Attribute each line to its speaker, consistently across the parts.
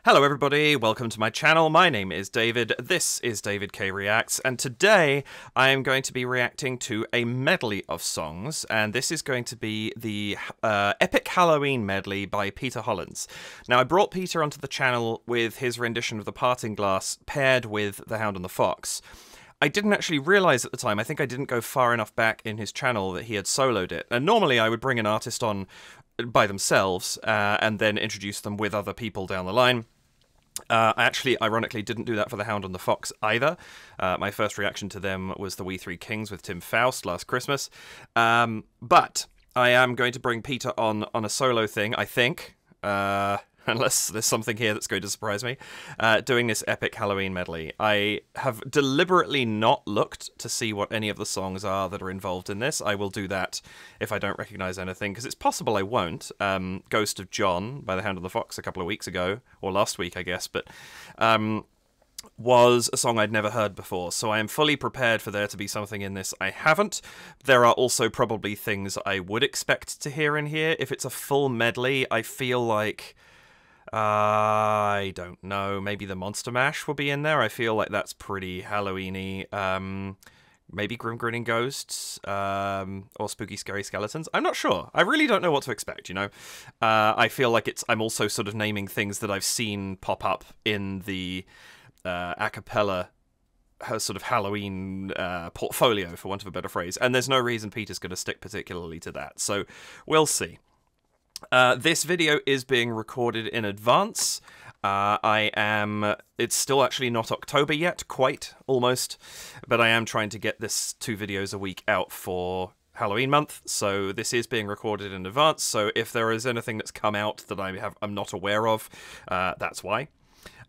Speaker 1: Hello everybody, welcome to my channel. My name is David, this is David K Reacts, and today I am going to be reacting to a medley of songs, and this is going to be the epic Halloween medley by Peter Hollens. Now, I brought Peter onto the channel with his rendition of The Parting Glass paired with The Hound and the Fox. I didn't actually realise at the time, I think I didn't go far enough back in his channel that he had soloed it. And normally I would bring an artist on by themselves and then introduce them with other people down the line. I actually, ironically, didn't do that for The Hound and the Fox either. My first reaction to them was the We Three Kings with Tim Faust last Christmas. But I am going to bring Peter on a solo thing, I think. Unless there's something here that's going to surprise me, doing this epic Halloween medley. I have deliberately not looked to see what any of the songs are that are involved in this. I will do that if I don't recognise anything, because it's possible I won't. Ghost of John by The Hound and the Fox a couple of weeks ago, or last week, I guess, but was a song I'd never heard before, so I am fully prepared for there to be something in this I haven't. There are also probably things I would expect to hear in here. If it's a full medley, I feel like... I don't know, maybe the Monster Mash will be in there. I feel like that's pretty Halloween-y. Maybe Grim Grinning Ghosts, or Spooky Scary Skeletons. I'm not sure. I really don't know what to expect, you know? I feel like I'm also sort of naming things that I've seen pop up in the a cappella sort of Halloween portfolio, for want of a better phrase. And there's no reason Peter's going to stick particularly to that. So we'll see. This video is being recorded in advance. It's still actually not October yet, quite, almost, but I am trying to get this 2 videos a week out for Halloween month, so this is being recorded in advance, so if there is anything that's come out that I'm not aware of, that's why.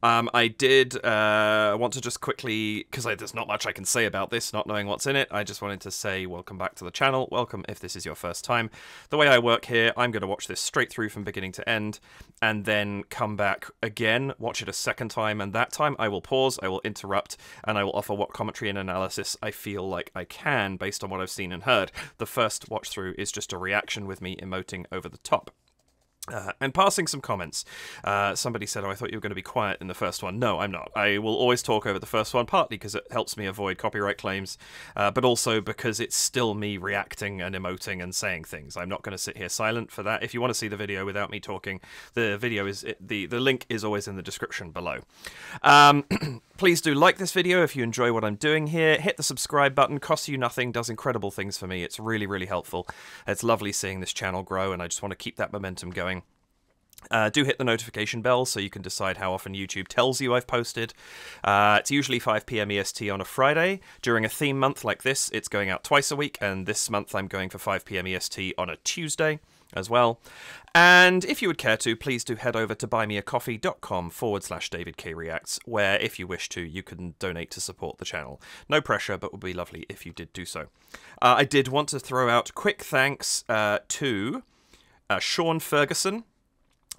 Speaker 1: I did want to just quickly, because there's not much I can say about this, not knowing what's in it, I just wanted to say welcome back to the channel, welcome if this is your first time. The way I work here, I'm going to watch this straight through from beginning to end, and then come back again, watch it a second time, and that time I will pause, I will interrupt, and I will offer what commentary and analysis I feel like I can, based on what I've seen and heard. The first watch through is just a reaction with me emoting over the top. And passing some comments. Somebody said, oh, I thought you were going to be quiet in the first one. No, I'm not. I will always talk over the first one, partly because it helps me avoid copyright claims, but also because it's still me reacting and emoting and saying things. I'm not going to sit here silent for that. If you want to see the video without me talking, the video is the link is always in the description below. Please do like this video if you enjoy what I'm doing here. Hit the subscribe button, costs you nothing, does incredible things for me. It's really, really helpful. It's lovely seeing this channel grow, and I just want to keep that momentum going. Do hit the notification bell so you can decide how often YouTube tells you I've posted. It's usually 5 PM EST on a Friday. During a theme month like this, it's going out twice a week, and this month I'm going for 5 PM EST on a Tuesday as well. And if you would care to, please do head over to buymeacoffee.com/DavidKReacts, where, if you wish to, you can donate to support the channel. No pressure, but it would be lovely if you did do so. I did want to throw out quick thanks to Sean Ferguson,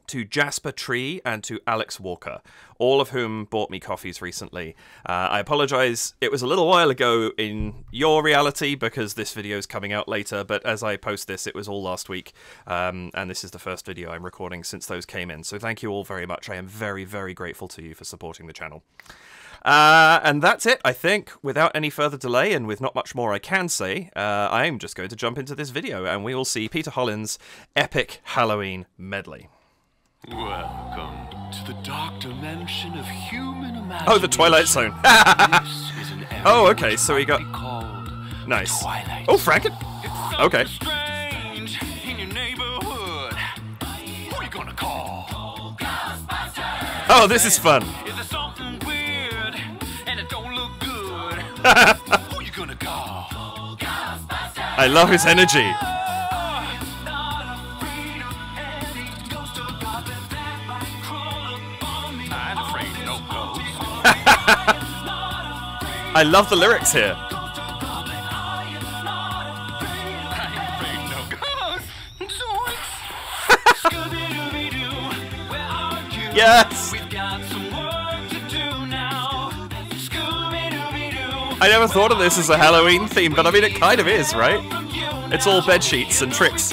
Speaker 1: to Jasper Tree, and to Alex Walker, all of whom bought me coffees recently. I apologise, it was a little while ago in your reality because this video is coming out later, but as I post this, it was all last week, and this is the first video I'm recording since those came in, so thank you all very much. I am very, very grateful to you for supporting the channel. And that's it, I think. Without any further delay, and with not much more I can say, I'm just going to jump into this video, and we will see Peter Hollens' epic Halloween medley.
Speaker 2: Welcome to the dark dimension of human imagination.
Speaker 1: Oh, the Twilight Zone. Oh, okay, so we got... Nice. Oh, Franken? Okay.
Speaker 2: Strange in your neighborhood. Who you gonna call?
Speaker 1: Oh, this is fun.
Speaker 2: Is there something weird and it don't look good? Who you gonna call?
Speaker 1: I love his energy. I love the lyrics here. Yes! I never thought of this as a Halloween theme, but I mean it kind of is, right? It's all bed sheets and tricks.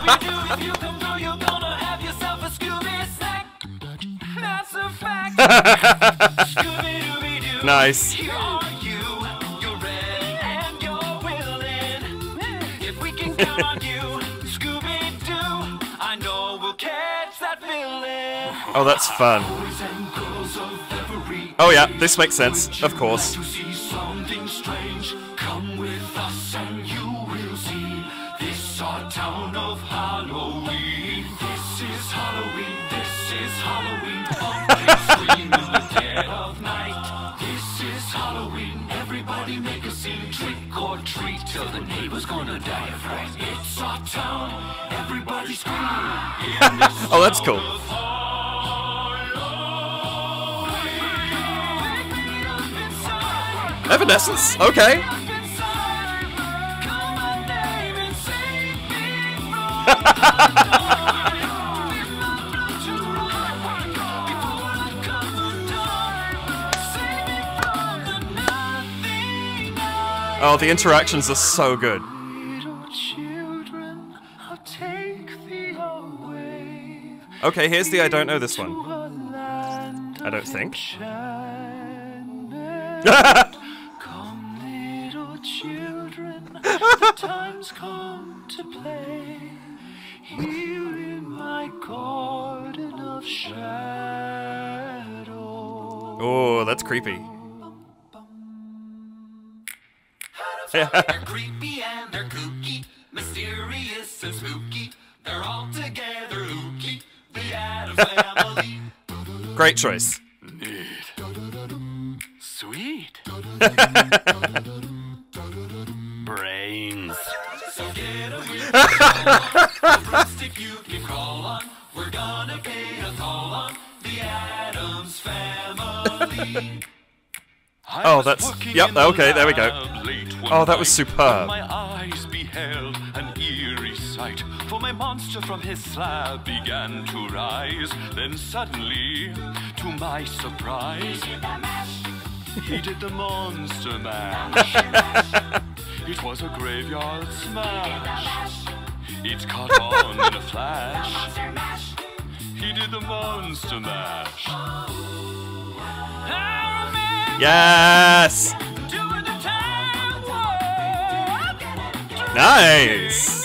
Speaker 2: Scooby-Doo, if you come through, you're gonna have yourself a Scooby snack. That's a fact. Scooby-Dooby-Doo.
Speaker 1: Nice.
Speaker 2: Here are you. You're ready and you're willing. If we can count on you, Scooby-Doo, I know we'll catch that villain.
Speaker 1: Oh, that's fun.
Speaker 2: Boys and girls of every
Speaker 1: Oh yeah, this makes sense, of course.
Speaker 2: to see something strange, come with us and you will see this our town of Halloween. This is Halloween, this is Halloween. Pumpkins scream in the dead of night. This is Halloween, everybody make a scene. Trick or treat till the neighbor's gonna die of fright. It's our town, everybody scream.
Speaker 1: Oh, that's cool. Evanescence, okay. Oh, the interactions are so good.
Speaker 2: Little children, I'll take thee away
Speaker 1: Okay, here's the I don't know this one.
Speaker 2: to a land
Speaker 1: I don't think.
Speaker 2: enchantment. Come, little children, the time's come to play here in my garden of shadow.
Speaker 1: Oh, that's creepy.
Speaker 2: They're creepy and they're kooky, mysterious and spooky. They're all together ooky, the Addams family.
Speaker 1: Great choice.
Speaker 2: Sweet. Brains. So get a whip, a broomstick you can crawl on. We're gonna pay a call on the Addams family.
Speaker 1: Oh, that's... Yep, okay, there we go. Oh, that was superb.
Speaker 2: My eyes beheld an eerie sight, for my monster from his slab began to rise. Then suddenly, to my surprise, he did the monster mash. It was a graveyard smash. It caught on in a flash. He did the monster mash.
Speaker 1: Yes! Nice!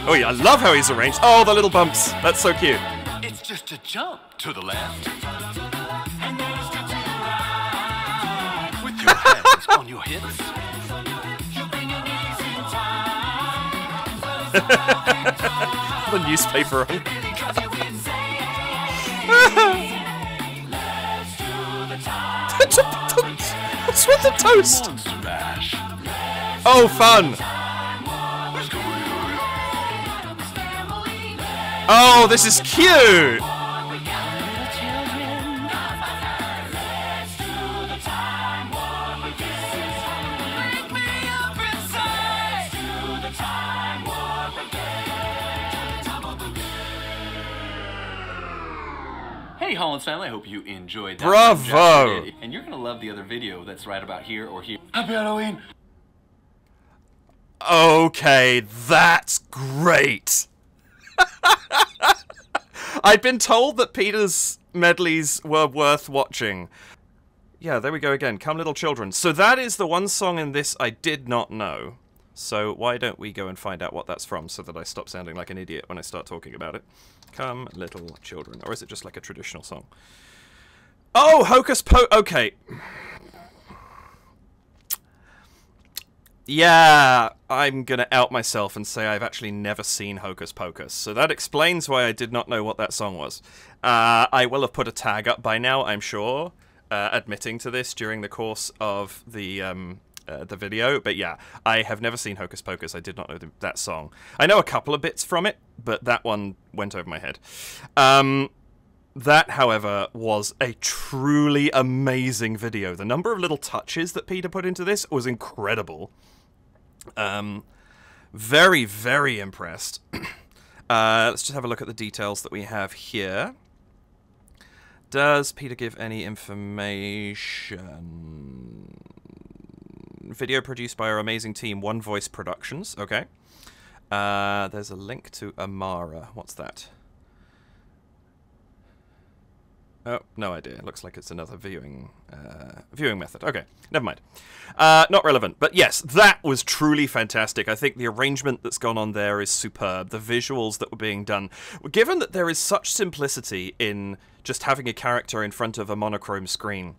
Speaker 1: Oh yeah, I love how he's arranged. Oh, the little bumps. That's so cute.
Speaker 2: It's just a jump to the left. With your hands on your hips.
Speaker 1: The newspaper on. What's with the toast? Oh, fun. Oh, this is cute.
Speaker 3: Hey Hollens family, I hope you enjoyed that.
Speaker 1: Bravo!
Speaker 3: And you're gonna love the other video that's right about here or here.
Speaker 2: Happy Halloween!
Speaker 1: Okay, that's great. I'd been told that Peter's medleys were worth watching. Yeah, there we go again. Come Little Children. So that is the one song in this I did not know. So why don't we go and find out what that's from so that I stop sounding like an idiot when I start talking about it. Come Little Children. Or is it just like a traditional song? Oh, Hocus Pocus. Okay. Yeah, I'm gonna out myself and say I've actually never seen Hocus Pocus, so that explains why I did not know what that song was. I will have put a tag up by now, I'm sure, admitting to this during the course of the video, but yeah, I have never seen Hocus Pocus. I did not know that song. I know a couple of bits from it, but that one went over my head. That, however, was a truly amazing video. The number of little touches that Peter put into this was incredible. Very, very impressed. Let's just have a look at the details that we have here. Does Peter give any information? Video produced by our amazing team, One Voice Productions. Okay. There's a link to Amara. What's that? Oh, no idea. It looks like it's another viewing method. Okay, never mind. Not relevant. But yes, that was truly fantastic. I think the arrangement that's gone on there is superb. The visuals that were being done. Given that there is such simplicity in just having a character in front of a monochrome screen,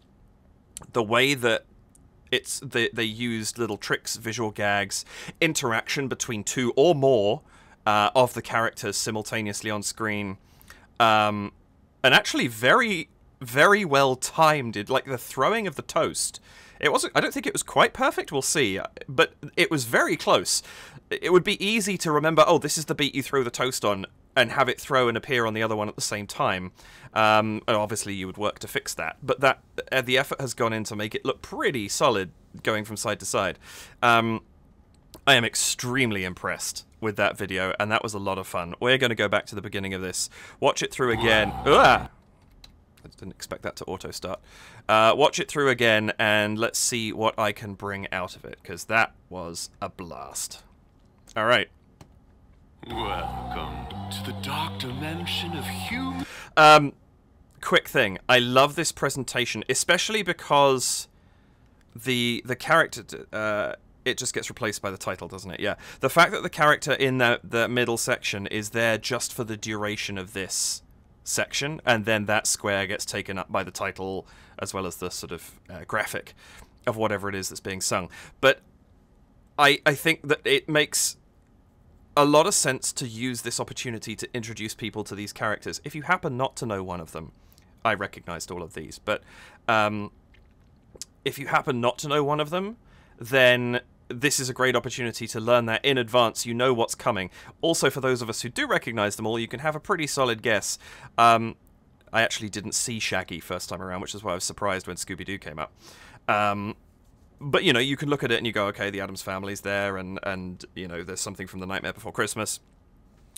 Speaker 1: the way that they used little tricks, visual gags, interaction between two or more of the characters simultaneously on screen, and actually very, very well timed. Like the throwing of the toast. It wasn't. I don't think it was quite perfect. We'll see. But it was very close. It would be easy to remember, oh, this is the beat you throw the toast on, and have it throw and appear on the other one at the same time. And obviously, you would work to fix that. But the effort has gone in to make it look pretty solid, going from side to side. I am extremely impressed with that video, and that was a lot of fun. We're going to go back to the beginning of this, watch it through again. I didn't expect that to auto start. Watch it through again, and let's see what I can bring out of it, because that was a blast. All right.
Speaker 2: Welcome to the dark dimension of human.
Speaker 1: Quick thing. I love this presentation, especially because the character. It just gets replaced by the title, doesn't it? Yeah. The fact that the character in the middle section is there just for the duration of this section, and then that square gets taken up by the title as well as the sort of graphic of whatever it is that's being sung. But I think that it makes a lot of sense to use this opportunity to introduce people to these characters. If you happen not to know one of them, I recognized all of these, but if you happen not to know one of them, then this is a great opportunity to learn that in advance. You know what's coming. Also, for those of us who do recognize them all, you can have a pretty solid guess. I actually didn't see Shaggy first time around, which is why I was surprised when Scooby-Doo came up. But, you know, you can look at it and you go, okay, the Addams Family's there, and you know, there's something from The Nightmare Before Christmas.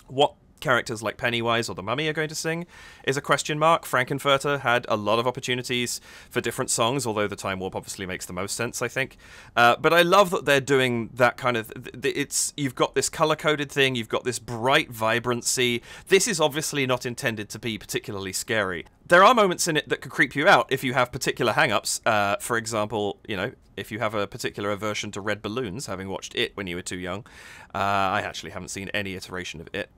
Speaker 1: What characters like Pennywise or the Mummy are going to sing is a question mark. Frankenfurter had a lot of opportunities for different songs, although the Time Warp obviously makes the most sense, I think. But I love that they're doing that kind of... You've got this color-coded thing, you've got this bright vibrancy. This is obviously not intended to be particularly scary. There are moments in it that could creep you out if you have particular hang-ups. For example, you know, if you have a particular aversion to red balloons, having watched It when you were too young. I actually haven't seen any iteration of It.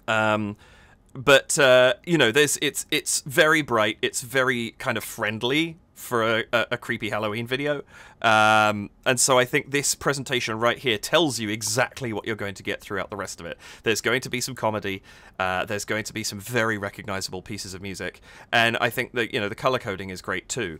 Speaker 1: But you know, it's very bright, it's very kind of friendly for a creepy Halloween video, and so I think this presentation right here tells you exactly what you're going to get throughout the rest of it. There's going to be some comedy, there's going to be some very recognizable pieces of music, and I think that, you know, the color coding is great too.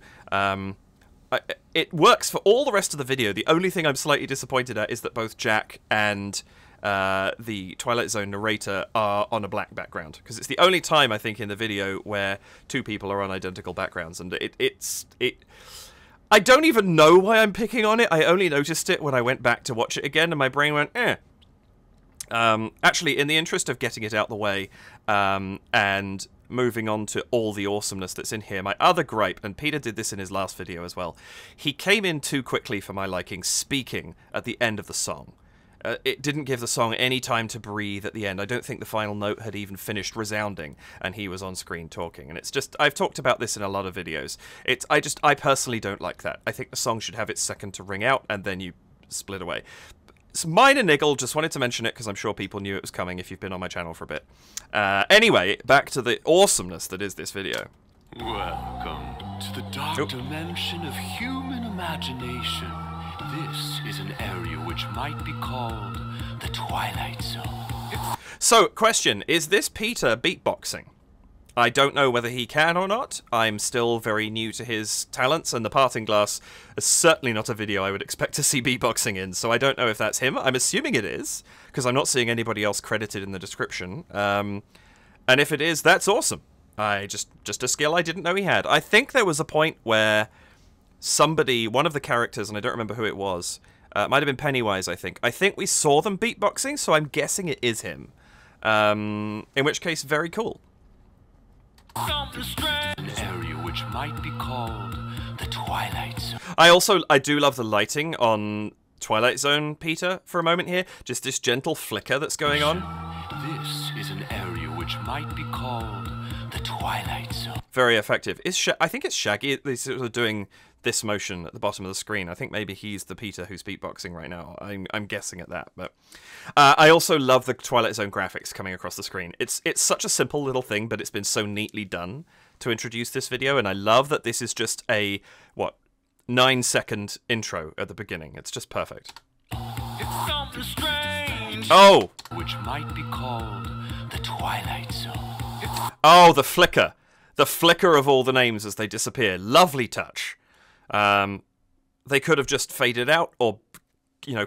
Speaker 1: It works for all the rest of the video. The only thing I'm slightly disappointed at is that both Jack and the Twilight Zone narrator are on a black background, because it's the only time I think in the video where two people are on identical backgrounds, and I don't even know why I'm picking on it. I only noticed it when I went back to watch it again, and my brain went, eh. Actually, in the interest of getting it out the way, and moving on to all the awesomeness that's in here, my other gripe, and Peter did this in his last video as well, he came in too quickly for my liking, speaking at the end of the song. It didn't give the song any time to breathe at the end. I don't think the final note had even finished resounding, and he was on screen talking. And it's just, I've talked about this in a lot of videos. I personally don't like that. I think the song should have its second to ring out, and then you split away. It's minor niggle, just wanted to mention it because I'm sure people knew it was coming if you've been on my channel for a bit. Anyway, back to the awesomeness that is this video.
Speaker 2: Welcome to the dark dimension of human imagination. This is an area which might be called the Twilight Zone.
Speaker 1: So, question, is this Peter beatboxing? I don't know whether he can or not. I'm still very new to his talents, and The Parting Glass is certainly not a video I would expect to see beatboxing in, so I don't know if that's him. I'm assuming it is, because I'm not seeing anybody else credited in the description. And if it is, that's awesome. Just a skill I didn't know he had. I think there was a point where somebody, one of the characters, and I don't remember who it was, it might have been Pennywise, I think. I think we saw them beatboxing, so I'm guessing it is him. In which case, very cool.
Speaker 2: Something strange. An area which might be called the Twilight Zone.
Speaker 1: I do love the lighting on Twilight Zone, Peter, for a moment here. Just this gentle flicker that's going on.
Speaker 2: This is an area which might be called the Twilight Zone.
Speaker 1: Very effective. I think it's Shaggy that's sort of doing this motion at the bottom of the screen. I think maybe he's the Peter who's beatboxing right now. I'm guessing at that. But I also love the Twilight Zone graphics coming across the screen. It's such a simple little thing, but it's been so neatly done to introduce this video, and I love that this is just a 9-second intro at the beginning. It's just perfect.
Speaker 2: It's something strange.
Speaker 1: Oh!
Speaker 2: Which might be called the Twilight Zone.
Speaker 1: Oh, the flicker. The flicker of all the names as they disappear. Lovely touch. They could have just faded out or,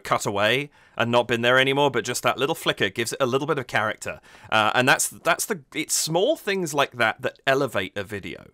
Speaker 1: cut away and not been there anymore, but just that little flicker gives it a little bit of character. And it's small things like that elevate a video.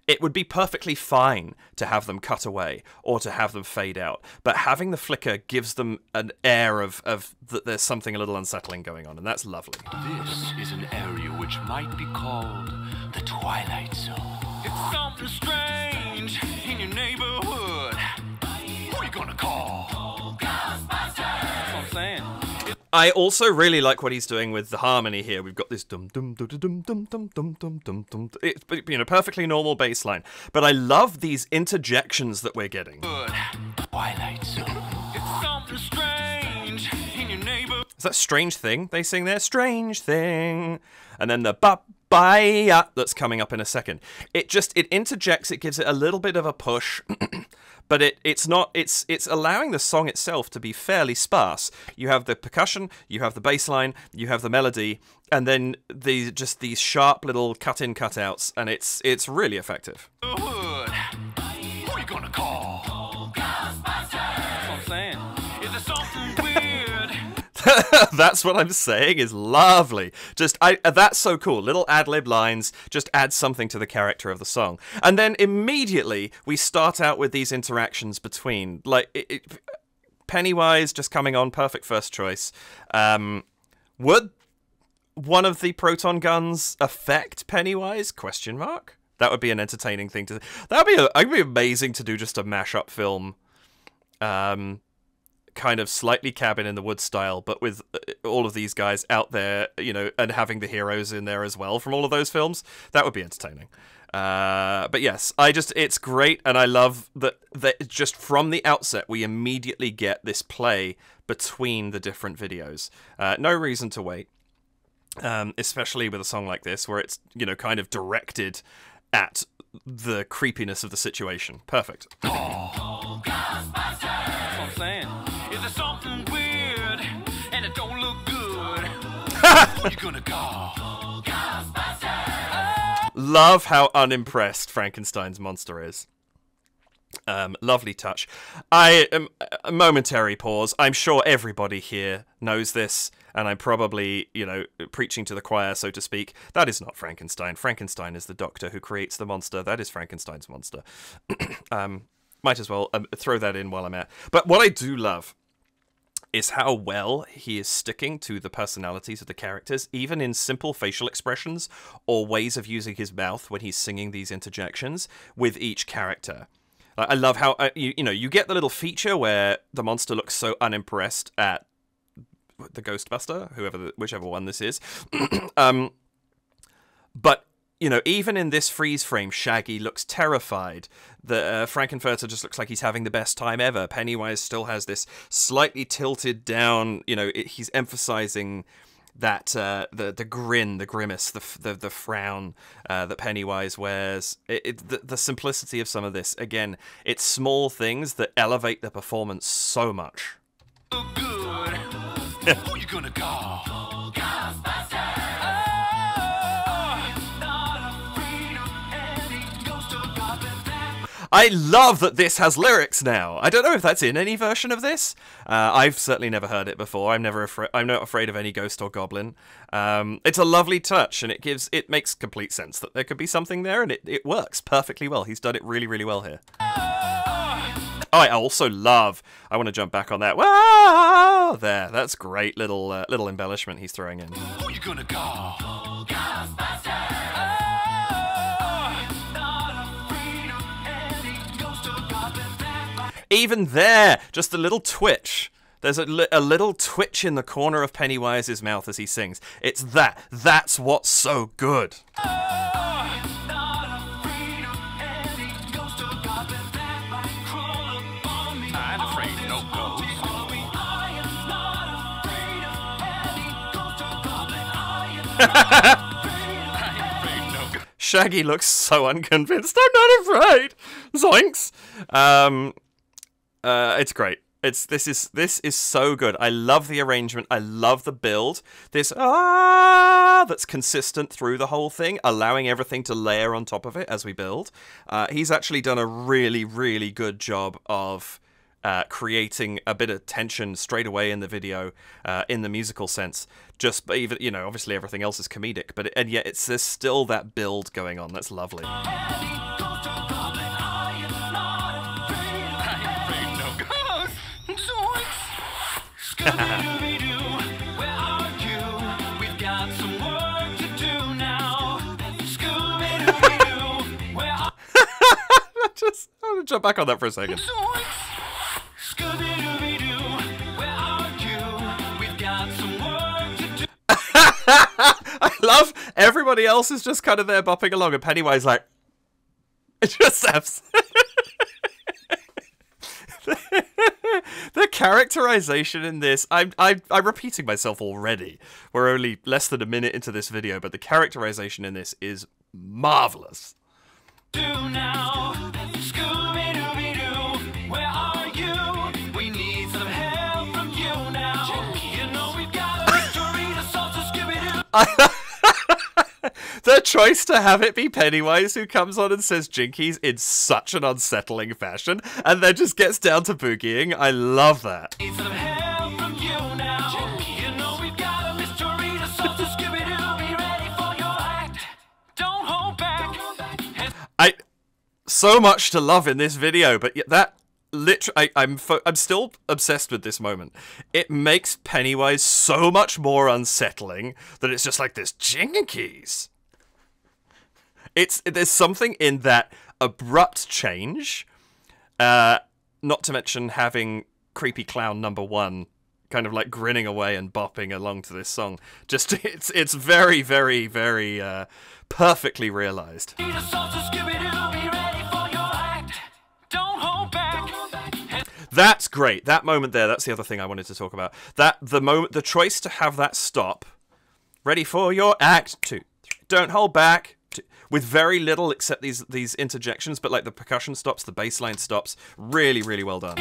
Speaker 1: It would be perfectly fine to have them cut away or to have them fade out, but having the flicker gives them an air of that there's something a little unsettling going on, and that's lovely.
Speaker 2: This is an area which might be called the Twilight Zone. It's something strange in your neighborhood. Who are you gonna call? Ghostbusters! That's what I'm saying.
Speaker 1: I also really like what he's doing with the harmony here. We've got this dum dum dum dum dum dum dum dum dum dum. It's perfectly normal bass line, but I love these interjections that we're getting.
Speaker 2: Twilight Zone. It's something strange in your neighborhood.
Speaker 1: Is that Strange Thing they sing there? Strange Thing, and then the ba-ba-ya that's coming up in a second. It interjects. It gives it a little bit of a push. But it's allowing the song itself to be fairly sparse. You have the percussion, you have the bass line, you have the melody, and then these sharp little cut-in, cut-outs, and it's really effective.
Speaker 2: Who are you gonna call? Ghostbusters! That's what I'm saying. Is there something weird?
Speaker 1: That's what I'm saying is lovely. That's so cool. Little ad-lib lines just add something to the character of the song. And then immediately we start out with these interactions between, Pennywise just coming on, perfect first choice. Would one of the proton guns affect Pennywise? ? That would be an entertaining thing to. That'd be amazing to do, just a mashup film. Kind of slightly Cabin in the Woods style, but with all of these guys out there, and having the heroes in there as well from all of those films. That would be entertaining. But yes, it's great, and I love that just from the outset, we immediately get this play between the different videos. No reason to wait, especially with a song like this, where it's, kind of directed at the creepiness of the situation. Perfect.
Speaker 2: Oh, Ghostbusters! That's what I'm saying. Is there something weird and it don't look good? Who are you gonna call? Ghostbusters!
Speaker 1: Love how unimpressed Frankenstein's monster is. Lovely touch. A momentary pause. I'm sure everybody here knows this, and I'm probably, preaching to the choir, so to speak. That is not Frankenstein. Frankenstein is the doctor who creates the monster. That is Frankenstein's monster. Might as well throw that in while I'm at. But what I do love is how well he is sticking to the personalities of the characters, even in simple facial expressions or ways of using his mouth when he's singing these interjections with each character. I love how, you get the little feature where the monster looks so unimpressed at the Ghostbuster, whichever one this is. But, even in this freeze frame, Shaggy looks terrified. The Frankenfurter just looks like he's having the best time ever. Pennywise still has this slightly tilted down, he's emphasizing that the grin, the grimace, the frown that Pennywise wears. The simplicity of some of this. Again, it's small things that elevate the performance so much.
Speaker 2: Look good. Who are you gonna call? Ghostbusters!
Speaker 1: I love that this has lyrics now. I don't know if that's in any version of this. I've certainly never heard it before. I'm not afraid of any ghost or goblin. It's a lovely touch, and it makes complete sense that there could be something there, and it works perfectly well. He's done it really, really well here. Oh, I also love, I want to jump back on that. Wow, there, that's great little little embellishment he's throwing in.
Speaker 2: Who you gonna call?
Speaker 1: Even there, just a little twitch. There's a little twitch in the corner of Pennywise's mouth as he sings. It's that. That's what's so good. Shaggy looks so unconvinced. I'm not afraid. Zoinks. It's great. This is so good. I love the arrangement. I love the build. This that's consistent through the whole thing, allowing everything to layer on top of it as we build. He's actually done a really, really good job of creating a bit of tension straight away in the video, in the musical sense. Just even, you know, obviously everything else is comedic, but and yet there's still that build going on. That's lovely. I'm gonna jump back on that for a second. I love everybody else is just kind of there bopping along, and Pennywise like it just steps. The characterization in this, I'm repeating myself already. We're only less than a minute into this video, but the characterization in this is marvelous. The choice to have it be Pennywise who comes on and says Jinkies in such an unsettling fashion and then just gets down to boogieing. I love that. So much to love in this video, but that literally, I'm still obsessed with this moment. It makes Pennywise so much more unsettling that it's just like this Jinkies. There's something in that abrupt change, not to mention having creepy clown #1 kind of like grinning away and bopping along to this song. Just it's very, very, very perfectly realized. That's great. That moment there, that's the other thing I wanted to talk about. The choice to have that stop. Ready for your act 2, 3. Don't hold back. 2. With very little except these interjections, but like the percussion stops, the bass line stops. Really, really well done.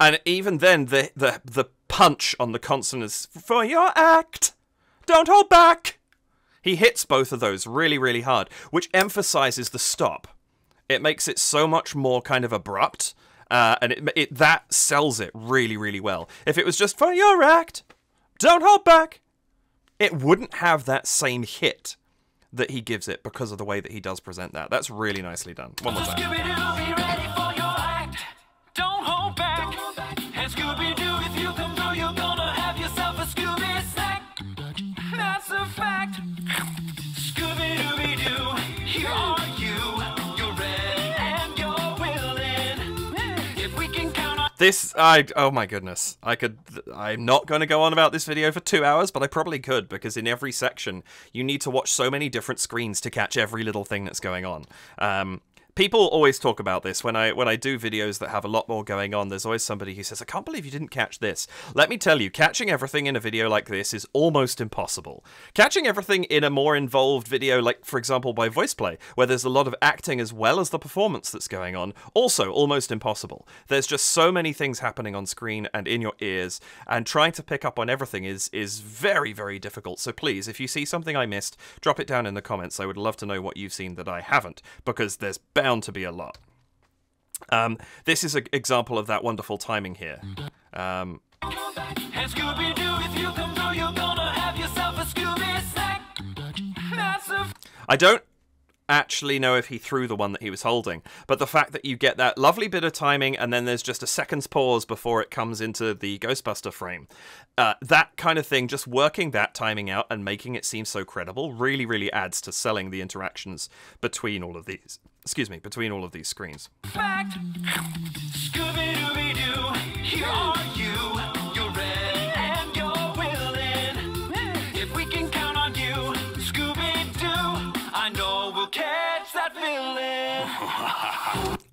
Speaker 1: And even then, the punch on the consonants for your act. Don't hold back. He hits both of those really, really hard, which emphasizes the stop. It makes it so much more kind of abrupt, and that sells it really, really well. If it was just for your act, don't hold back, it wouldn't have that same hit that he gives it because of the way that he does present that. That's really nicely done. One more time. Don't hold back. And Scooby-Doo, if you come through, you're gonna have yourself a Scooby snack. That's a fact. Scooby-Dooby-Doo, here are you. You're ready and you're willing. If we can count on this, oh my goodness. I'm not going to go on about this video for 2 hours, but I probably could, because in every section, you need to watch so many different screens to catch every little thing that's going on. People always talk about this. When I do videos that have a lot more going on, there's always somebody who says, I can't believe you didn't catch this. Let me tell you, catching everything in a video like this is almost impossible. Catching everything in a more involved video, like, for example, by voice play, where there's a lot of acting as well as the performance that's going on, also almost impossible. There's just so many things happening on screen and in your ears, and trying to pick up on everything is very, very difficult. So please, if you see something I missed, drop it down in the comments. I would love to know what you've seen that I haven't, because there's bound to be a lot. This is an example of that wonderful timing here. I actually know if he threw the one that he was holding. But the fact that you get that lovely bit of timing and then there's just a second's pause before it comes into the Ghostbuster frame, that kind of thing, just working that timing out and making it seem so credible really, really adds to selling the interactions between all of these. Excuse me, between all of these screens.
Speaker 2: Fact. Scooby-dooby-doo, here are you. You're ready and you're willing. If we can count on you, Scooby-Doo, I know we'll catch that villain.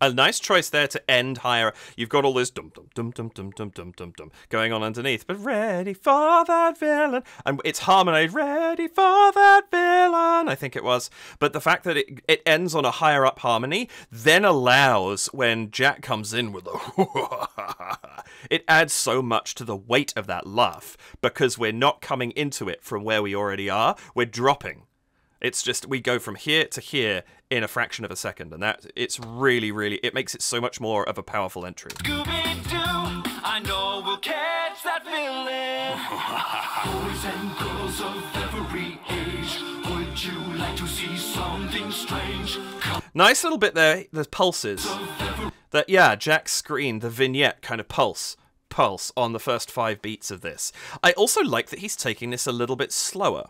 Speaker 1: A nice choice there to end higher. You've got all this dum dum dum dum dum dum dum dum dum going on underneath, but ready for that villain, and it's harmonized. Ready for that villain, I think it was. But the fact that it ends on a higher up harmony then allows when Jack comes in with a it adds so much to the weight of that laugh because we're not coming into it from where we already are. We're dropping. It's just, we go from here to here in a fraction of a second, and that it's really, really, it makes it so much more of a powerful entry.
Speaker 2: Scooby-Doo, I know we'll catch that villain. Boys and girls of every age, would you like to see something strange?
Speaker 1: Nice little bit there, the pulses. That, yeah, Jack's screen, the vignette kind of pulse on the first 5 beats of this. I also like that he's taking this a little bit slower.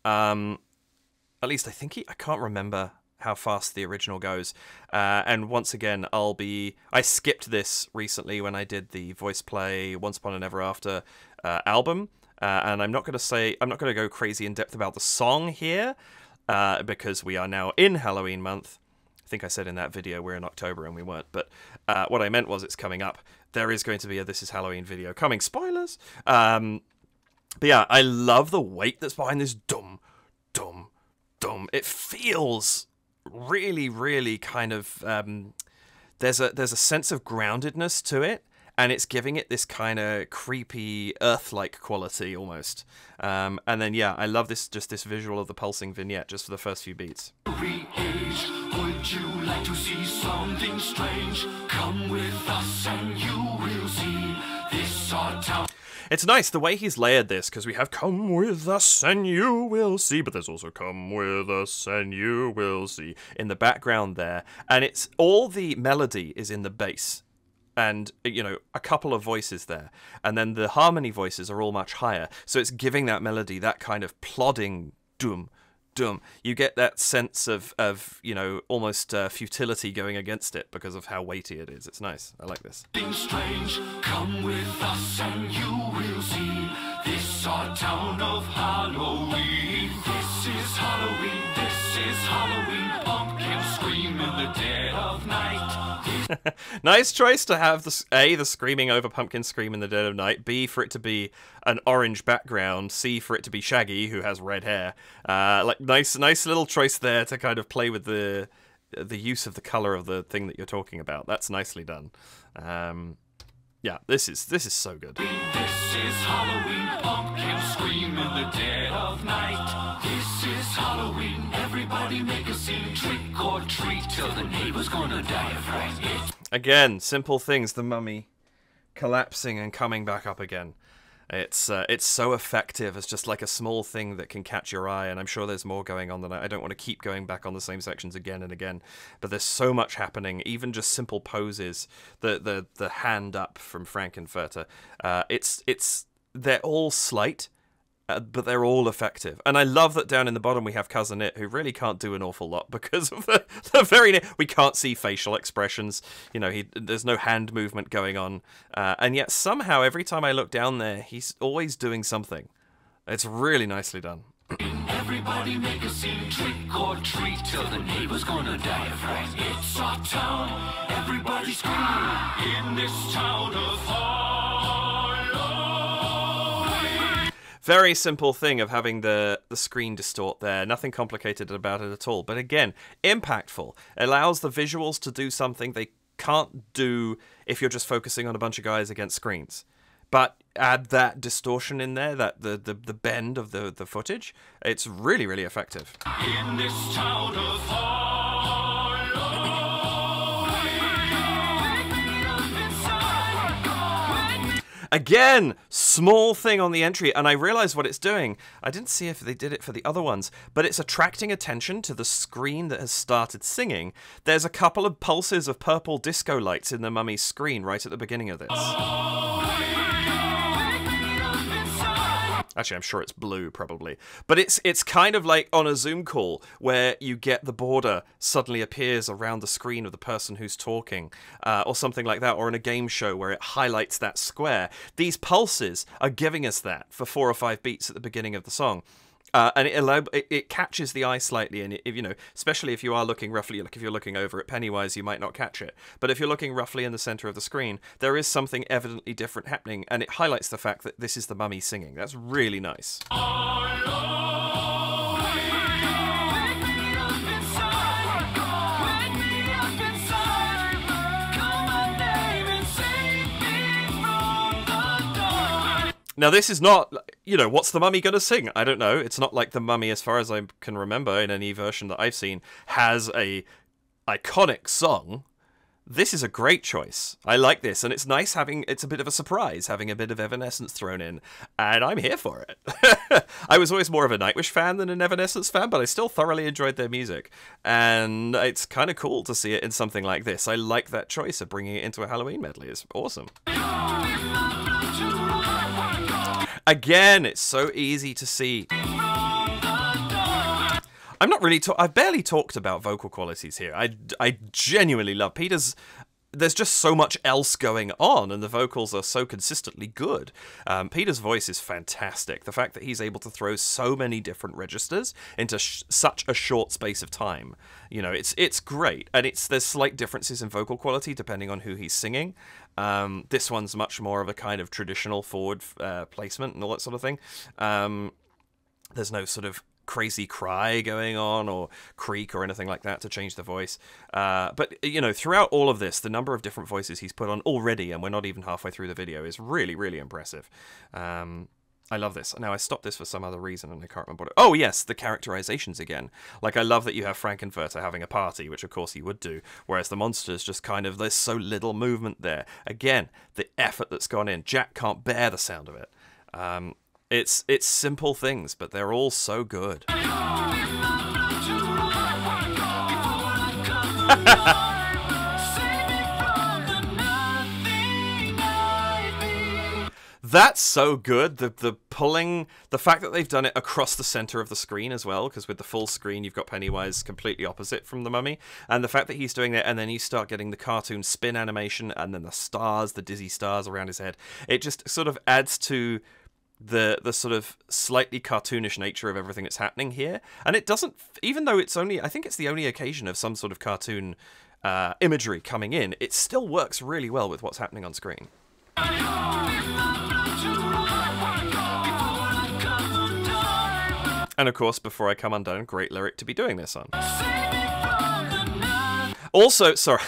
Speaker 1: At least I think I can't remember how fast the original goes. And once again, I skipped this recently when I did the voice play Once Upon and Ever After album. And I'm not going to go crazy in depth about the song here because we are now in Halloween month. I think I said in that video we're in October and we weren't. But what I meant was it's coming up. There is going to be a This Is Halloween video coming. Spoilers! But yeah, I love the weight that's behind this dum, dum, dum. It feels really, really kind of there's a sense of groundedness to it, and it's giving it this kind of creepy earth-like quality almost. And then yeah, I love this visual of the pulsing vignette just for the first few beats.
Speaker 2: Every age, would you like to see something strange? Come with us and you will see this our town.
Speaker 1: It's nice the way he's layered this, because we have come with us and you will see, but there's also come with us and you will see in the background there. And it's all the melody is in the bass and, you know, a couple of voices there. And then the harmony voices are all much higher. So it's giving that melody that kind of plodding doom. You get that sense of you know, almost futility going against it because of how weighty it is. It's nice. I like this.
Speaker 2: Strange, come with us and you will see this our town of Halloween. This is Halloween. This is Halloween. Pumpkins scream in the dead of night.
Speaker 1: Nice choice to have the screaming over pumpkin scream in the dead of night. B, for it to be an orange background. C, for it to be Shaggy, who has red hair. Like nice little choice there to kind of play with the use of the color of the thing that you're talking about. That's nicely done. Yeah, this is so good.
Speaker 2: This is Halloween. Pumpkins scream in the dead of night. This is Halloween. Everybody make a scene. Trick or treat till the neighbor's gonna die of fright.
Speaker 1: Again, simple things. The mummy collapsing and coming back up again. It's so effective as just like a small thing that can catch your eye, and I'm sure there's more going on than I don't want to keep going back on the same sections again and again, but there's so much happening, even just simple poses, the hand up from Frankenfurter, they're all slight, but they're all effective. And I love that down in the bottom we have Cousin It, who really can't do an awful lot because of the very... We can't see facial expressions. You know, there's no hand movement going on. And yet somehow every time I look down there, he's always doing something. It's really nicely done.
Speaker 2: Everybody make a scene, trick or treat till the neighbor's gonna die of fright. It's our town, everybody scream in this town of Halloween.
Speaker 1: Very simple thing of having the screen distort there. Nothing complicated about it at all. But again, impactful. It allows the visuals to do something they can't do if you're just focusing on a bunch of guys against screens. But add that distortion in there, that the bend of the footage. It's really, really effective.
Speaker 2: In this town of
Speaker 1: Again, small thing on the entry, and I realized what it's doing. I didn't see if they did it for the other ones, but it's attracting attention to the screen that has started singing. There's a couple of pulses of purple disco lights in the mummy's screen right at the beginning of this. Actually, I'm sure it's blue, probably. But it's kind of like on a Zoom call where you get the border suddenly appears around the screen of the person who's talking, or something like that, or in a game show where it highlights that square. These pulses are giving us that for 4 or 5 beats at the beginning of the song. And it catches the eye slightly, and if, you know, especially if you are looking roughly, like if you're looking over at Pennywise, you might not catch it. But if you're looking roughly in the center of the screen, there is something evidently different happening, and it highlights the fact that this is the mummy singing. That's really nice. Now, this is not, you know, what's the mummy going to sing? I don't know. It's not like the mummy, as far as I can remember, in any version that I've seen, has a iconic song. This is a great choice. I like this, and it's nice having, it's a bit of a surprise, having a bit of Evanescence thrown in, and I'm here for it. I was always more of a Nightwish fan than an Evanescence fan, but I still thoroughly enjoyed their music, and it's kind of cool to see it in something like this. I like that choice of bringing it into a Halloween medley. It's awesome. Again, it's so easy to see. I'm not really I've barely talked about vocal qualities here. I genuinely love Peter's. There's just so much else going on, and the vocals are so consistently good. Peter's voice is fantastic. The fact that he's able to throw so many different registers into such a short space of time, you know, it's great. And there's slight differences in vocal quality depending on who he's singing. This one's much more of a kind of traditional forward placement and all that sort of thing. There's no sort of crazy cry going on or creak or anything like that to change the voice. But, you know, throughout all of this, the number of different voices he's put on already, and we're not even halfway through the video, is really, really impressive. I love this. Now, I stopped this for some other reason, and I can't remember what it... Oh, yes, the characterizations again. Like, I love that you have Frankenfurter having a party, which, of course, he would do, whereas the monsters just kind of... There's so little movement there. Again, the effort that's gone in. Jack can't bear the sound of it. It's simple things, but they're all so good. That's so good. The pulling, the fact that they've done it across the center of the screen as well, because with the full screen you've got Pennywise completely opposite from the mummy, and the fact that he's doing that, and then you start getting the cartoon spin animation, and then the stars, the dizzy stars around his head. It just sort of adds to the sort of slightly cartoonish nature of everything that's happening here. And it doesn't, even though it's only, I think it's the only occasion of some sort of cartoon imagery coming in, it still works really well with what's happening on screen. And of course, Before I Come Undone, great lyric to be doing this on. Also, sorry,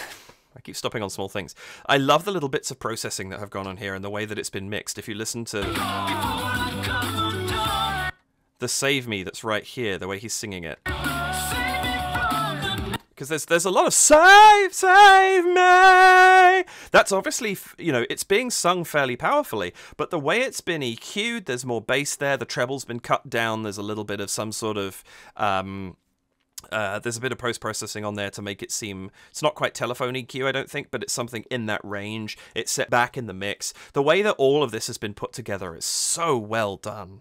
Speaker 1: I keep stopping on small things. I love the little bits of processing that have gone on here and the way that it's been mixed. If you listen to the Save Me that's right here, the way he's singing it. Because there's a lot of save me. That's obviously, you know, it's being sung fairly powerfully, but the way it's been EQ'd, there's more bass there, the treble's been cut down, there's a little bit of some sort of, there's a bit of post-processing on there to make it seem, it's not quite telephone EQ, I don't think, but it's something in that range. It's set back in the mix. The way that all of this has been put together is so well done.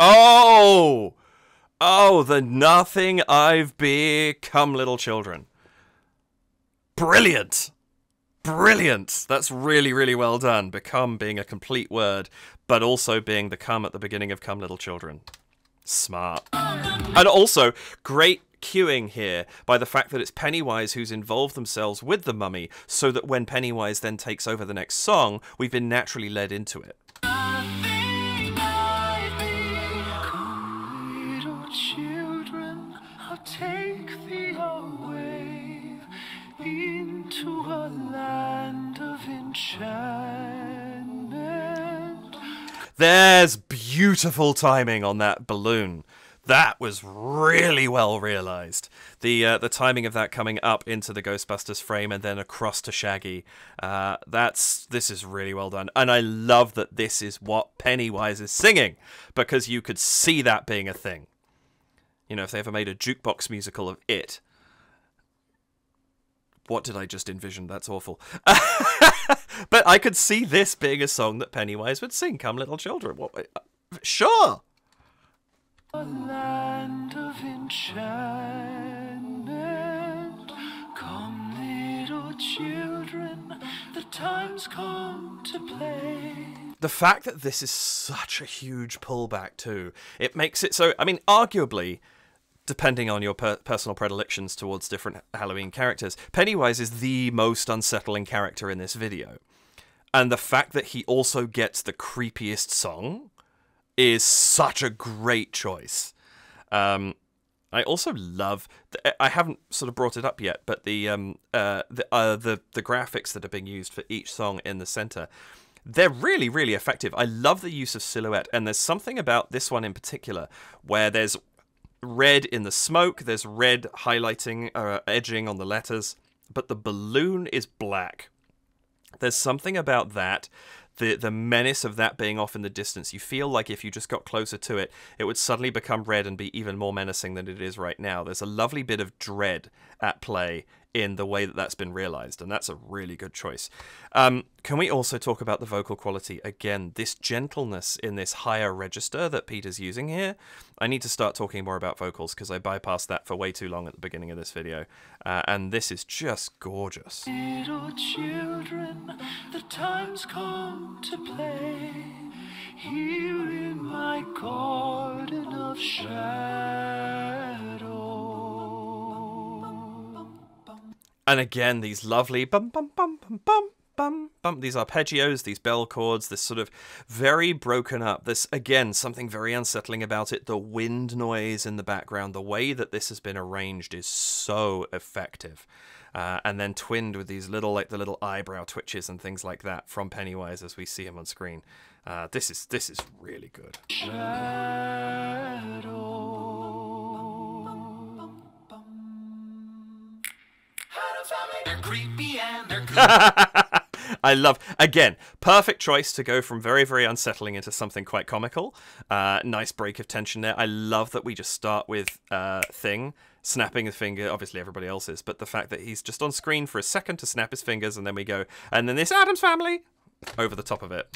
Speaker 1: Oh! Oh, the nothing I've become, little children. Brilliant! Brilliant! That's really, really well done. Become being a complete word, but also being the come at the beginning of Come Little Children. Smart. And also, great cueing here by the fact that it's Pennywise who's involved themselves with the mummy, so that when Pennywise then takes over the next song, we've been naturally led into it.
Speaker 2: Children, I'll take thee away into a land of enchantment.
Speaker 1: There's beautiful timing on that balloon. That was really well realized. The timing of that coming up into the Ghostbusters frame and then across to Shaggy, this is really well done. And I love that this is what Pennywise is singing, because you could see that being a thing. You know, if they ever made a jukebox musical of it. What did I just envision? That's awful. But I could see this being a song that Pennywise would sing, Come Little Children. What? Sure!
Speaker 2: A land of enchantment, come little children, the time's come to play.
Speaker 1: The fact that this is such a huge pullback too, it makes it so, I mean, arguably, depending on your personal predilections towards different Halloween characters, Pennywise is the most unsettling character in this video. And the fact that he also gets the creepiest song is such a great choice. I also love I haven't sort of brought it up yet, but the graphics that are being used for each song in the center, they're really, really effective. I love the use of silhouette, and there's something about this one in particular where there's red in the smoke, there's red highlighting edging on the letters, but the balloon is black. There's something about that. The menace of that being off in the distance, you feel like if you just got closer to it, it would suddenly become red and be even more menacing than it is right now. There's a lovely bit of dread at play in the way that that's been realized, and that's a really good choice. Can we also talk about the vocal quality? Again, this gentleness in this higher register that Peter's using here. I need to start talking more about vocals because I bypassed that for way too long at the beginning of this video, and this is just gorgeous.
Speaker 2: Little children, the time's come to play here in my garden of shadow.
Speaker 1: And again, these lovely bum bum bum bum bum bum bum, these arpeggios, these bell chords, this sort of very broken up, this, again, something very unsettling about it. The wind noise in the background, the way that this has been arranged is so effective. And then twinned with these little, like the little eyebrow twitches and things like that from Pennywise as we see him on screen. This is really good.
Speaker 2: They're creepy and they're good.
Speaker 1: I love, again, perfect choice to go from very, very unsettling into something quite comical. Nice break of tension there. I love that we just start with Thing snapping his finger. Obviously everybody else is, but the fact that he's just on screen for a second to snap his fingers, and then we go, and then this Addams Family over the top of it.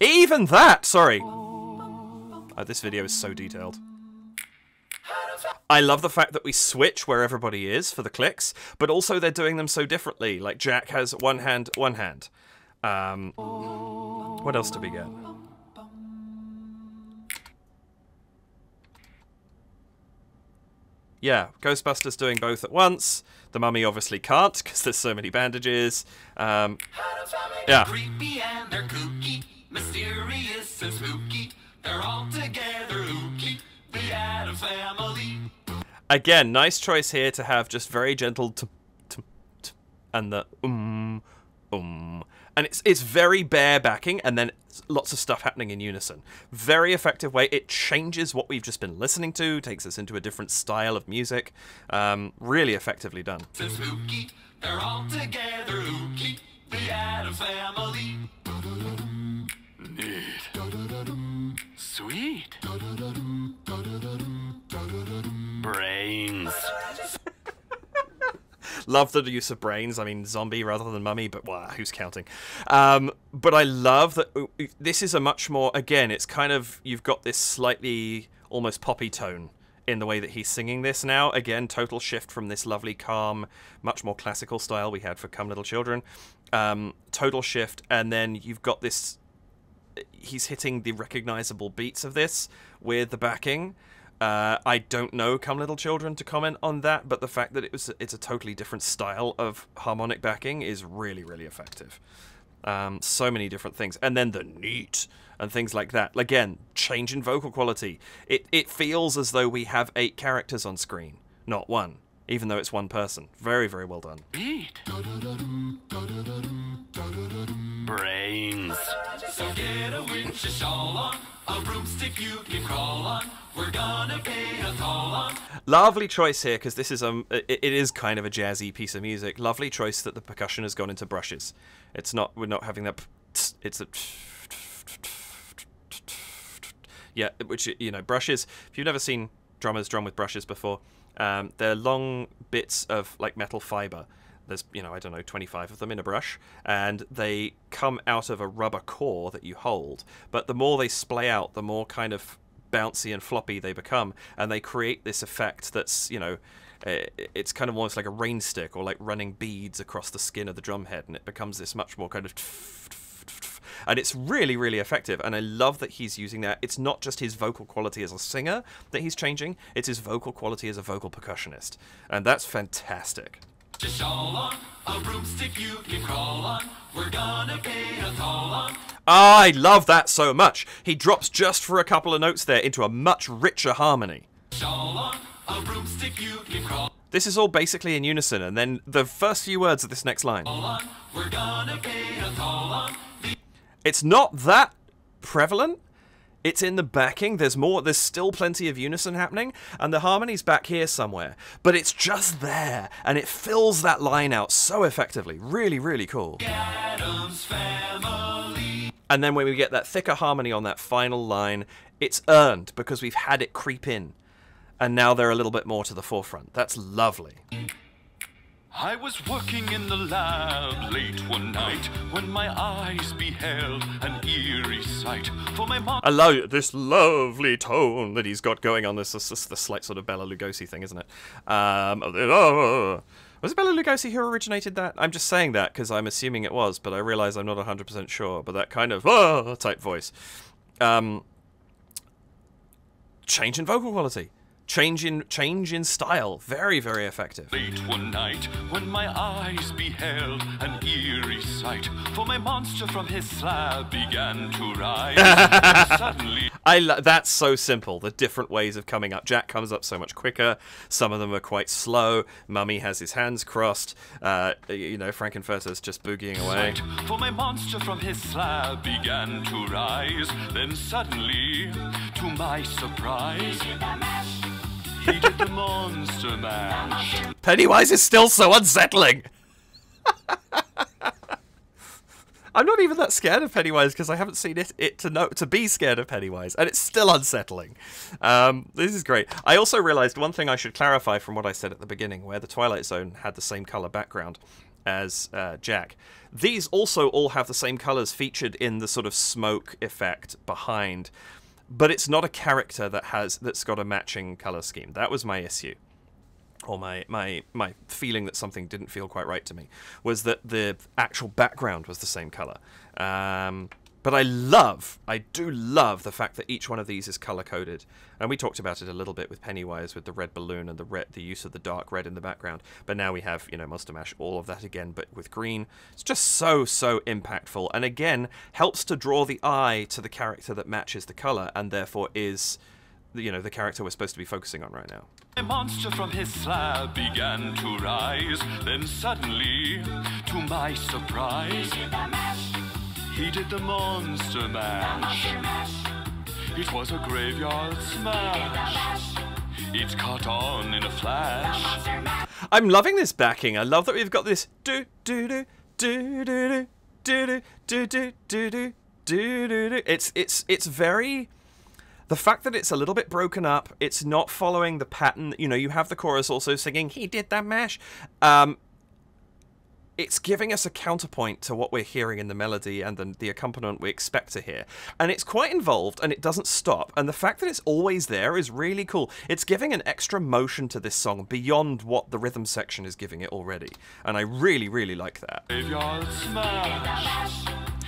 Speaker 1: Even that, sorry. This video is so detailed. I love the fact that we switch where everybody is for the clicks, but also they're doing them so differently. Like Jack has one hand, one hand. What else do we get? Yeah, Ghostbusters doing both at once. The Mummy obviously can't because there's so many bandages. Yeah.
Speaker 2: Creepy and they're kooky, mysterious and spooky. They're all together ooky. The Addams Family.
Speaker 1: Again, nice choice here to have just very gentle and the and it's very bare backing, and then lots of stuff happening in unison. Very effective way. It changes what we've just been listening to, takes us into a different style of music. Really effectively done.
Speaker 2: Spooky. They're all together ooky. The Addams Family. Neat. Sweet. Brains.
Speaker 1: Love the use of brains. I mean, zombie rather than mummy, but wow, who's counting? But I love that this is a much more, again, it's kind of, you've got this slightly almost poppy tone in the way that he's singing this now. Again, total shift from this lovely, calm, much more classical style we had for Come Little Children. Total shift, and then you've got this, he's hitting the recognizable beats of this with the backing. I don't know Come Little Children to comment on that, but the fact that it's a totally different style of harmonic backing is really, really effective. So many different things. And then the neat and things like that. Again, change in vocal quality. It feels as though we have 8 characters on screen, not 1. even though it's one person. Very, very well done.
Speaker 2: Beat. Brains. So get a witch's shawl on, a broomstick you can crawl on. We're gonna pay a call on.
Speaker 1: Lovely choice here, because this is it is kind of a jazzy piece of music. Lovely choice that the percussion has gone into brushes. We're not having that. It's a. Yeah, which, you know, brushes. If you've never seen drummers drum with brushes before, they're long bits of like metal fiber. There's, you know, I don't know, 25 of them in a brush, and they come out of a rubber core that you hold. But the more they splay out, the more kind of bouncy and floppy they become, and they create this effect that's, you know, it's kind of almost like a rain stick or like running beads across the skin of the drum head, and it becomes this much more kind of, and it's really, really effective. And I love that he's using that. It's not just his vocal quality as a singer that he's changing, it's his vocal quality as a vocal percussionist, and that's fantastic. I love that so much. He drops just for a couple of notes there into a much richer harmony. This is all basically in unison, and then the first few words of this next line. It's not that prevalent. It's in the backing. There's still plenty of unison happening, and the harmony's back here somewhere. But it's just there, and it fills that line out so effectively. Really, really cool. And then when we get that thicker harmony on that final line, it's earned because we've had it creep in. And now they're a little bit more to the forefront. That's lovely.
Speaker 2: I was working in the lab late one night when my eyes beheld an eerie sight. For my mom,
Speaker 1: I love this lovely tone that he's got going on. This is the slight sort of Bela Lugosi thing, isn't it? Was it Bela Lugosi who originated that? I'm just saying that because I'm assuming it was, but I realize I'm not 100% sure. But that kind of type voice. Change in vocal quality. Change in style. Very, very effective.
Speaker 2: Late one night when my eyes beheld an eerie sight, for my monster from his slab began to rise. Suddenly,
Speaker 1: that's so simple. The different ways of coming up. Jack comes up so much quicker. Some of them are quite slow. Mummy has his hands crossed. You know, Frankenfurter's just boogieing away.
Speaker 2: For my monster from his slab began to rise. Then suddenly, to my surprise, he did the monster mash.
Speaker 1: Pennywise is still so unsettling. I'm not even that scared of Pennywise because I haven't seen it to be scared of Pennywise, and it's still unsettling. This is great. I also realized one thing I should clarify from what I said at the beginning, where the Twilight Zone had the same color background as Jack. These also all have the same colors featured in the sort of smoke effect behind. But it's not a character that's got a matching color scheme. That was my issue, or my feeling that something didn't feel quite right to me, was that the actual background was the same color. But I do love the fact that each one of these is color-coded. And we talked about it a little bit with Pennywise, with the red balloon and the use of the dark red in the background. But now we have, you know, Monster Mash, all of that again, but with green. It's just so impactful. And again, helps to draw the eye to the character that matches the color, and therefore is, you know, the character we're supposed to be focusing on right now.
Speaker 2: A monster from his slab began to rise. Then suddenly, to my surprise, he did the monster mash. It was a graveyard smash. It caught on in a flash.
Speaker 1: I'm loving this backing. I love that we've got this do do do do do do do do do do do. It's very. The fact that it's a little bit broken up, it's not following the pattern. You know, you have the chorus also singing "He did that mash." It's giving us a counterpoint to what we're hearing in the melody and the accompaniment we expect to hear. And it's quite involved, and it doesn't stop. And the fact that it's always there is really cool. It's giving an extra motion to this song beyond what the rhythm section is giving it already. And I really, really like that.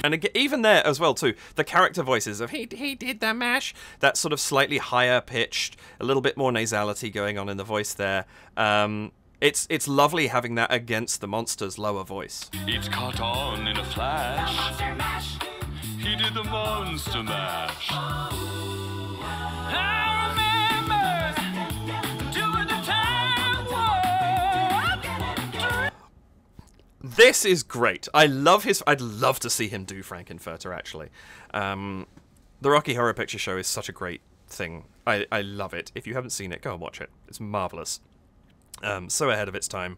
Speaker 1: And again, even there as well, too, the character voices of he did that mash, that sort of slightly higher pitched, a little bit more nasality going on in the voice there. It's lovely having that against the monster's lower voice.
Speaker 2: It caught on in a flash. He did the monster mash. I remember doing the time war.
Speaker 1: This is great. I love his... I'd love to see him do Frankenfurter, actually. The Rocky Horror Picture Show is such a great thing. I love it. If you haven't seen it, go and watch it. It's marvelous. So ahead of its time.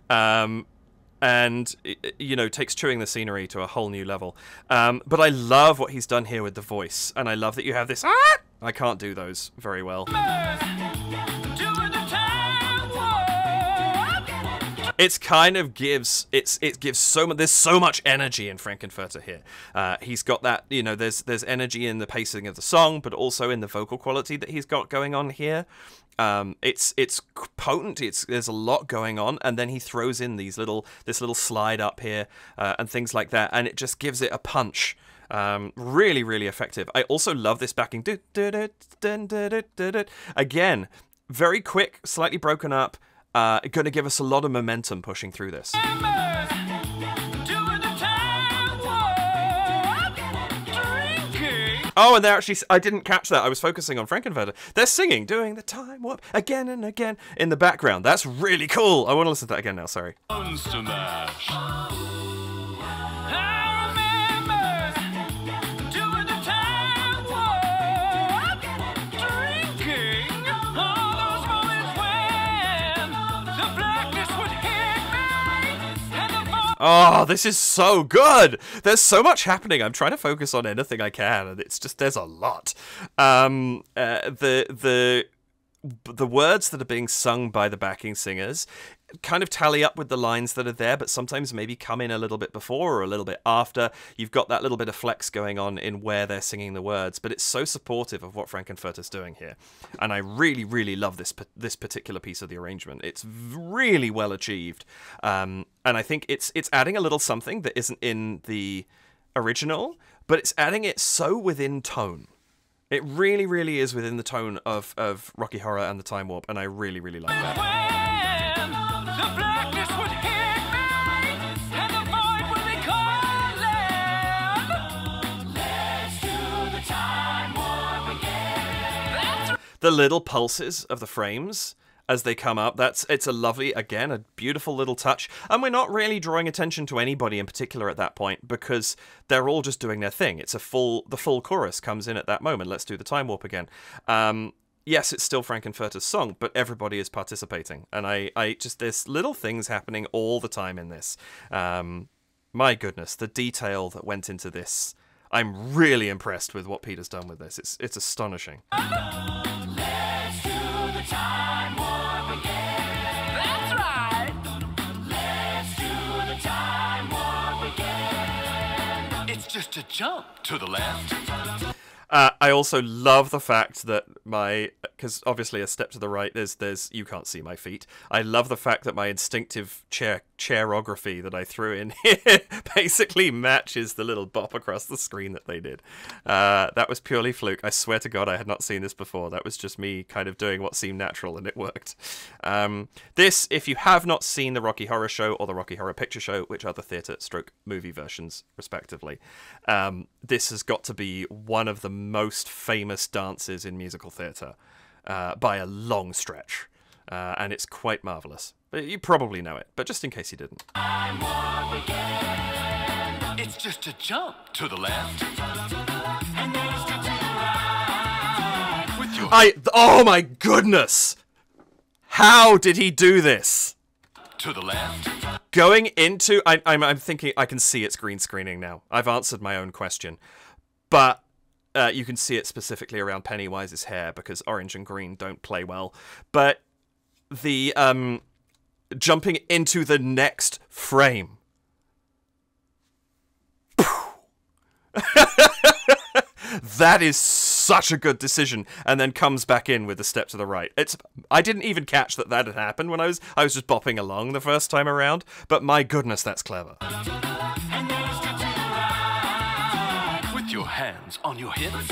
Speaker 1: And, you know, takes chewing the scenery to a whole new level. But I love what he's done here with the voice. And I love that you have this... Ah! I can't do those very well. It's kind of gives it gives so much. There's so much energy in Frankenfurter here. He's got that, you know. There's energy in the pacing of the song, but also in the vocal quality that he's got going on here. It's potent. There's a lot going on, and then he throws in this little slide up here and things like that, and it just gives it a punch. Really, really effective. I also love this backing. Again, very quick, slightly broken up. Going to give us a lot of momentum pushing through this. Oh, and they're actually... I didn't catch that. I was focusing on Frankenfurter. They're singing, doing the time warp again and again in the background. That's really cool. I want to listen to that again now, sorry.
Speaker 2: Monster Mash.
Speaker 1: Oh, this is so good. There's so much happening. I'm trying to focus on anything I can, and it's just, there's a lot. The words that are being sung by the backing singers kind of tally up with the lines that are there, but sometimes maybe come in a little bit before or a little bit after. You've got that little bit of flex going on in where they're singing the words, but it's so supportive of what Frankenfurter's doing here. And I really, really love this particular piece of the arrangement. It's really well achieved. And I think it's adding a little something that isn't in the original, but it's adding it so within tone. It really, really is within the tone of Rocky Horror and the Time Warp, and I really, really like that. The little pulses of the frames as they come up, it's a lovely, again, a beautiful little touch. And we're not really drawing attention to anybody in particular at that point because they're all just doing their thing. It's the full chorus comes in at that moment. Let's do the time warp again. Yes, it's still Frankenfurter's song, but everybody is participating. And I just, there's little things happening all the time in this. My goodness, the detail that went into this. I'm really impressed with what Peter's done with this. It's astonishing.
Speaker 2: Let's do the time warp again. That's right. Let's do the time warp again. It's just a jump to the left.
Speaker 1: I also love the fact that because obviously a step to the right, there's you can't see my feet. I love the fact that my instinctive chairography that I threw in here basically matches the little bop across the screen that they did. That was purely fluke. I swear to God I had not seen this before. That was just me kind of doing what seemed natural, and it worked. This, if you have not seen the Rocky Horror Show or the Rocky Horror Picture Show, which are the theatre/movie versions respectively, this has got to be one of the most famous dances in musical theatre by a long stretch, and it's quite marvellous. You probably know it, but just in case you didn't.
Speaker 2: It's just a jump to the left. And then it's to the right. With your
Speaker 1: oh my goodness! How did he do this?
Speaker 2: To the left.
Speaker 1: Going into... I'm thinking... I can see it's green screening now. I've answered my own question. But you can see it specifically around Pennywise's hair because orange and green don't play well. But the jumping into the next frame. That is such a good decision, and then comes back in with a step to the right. I didn't even catch that had happened when I was just bopping along the first time around, but my goodness, that's clever.
Speaker 2: With your hands on your hips.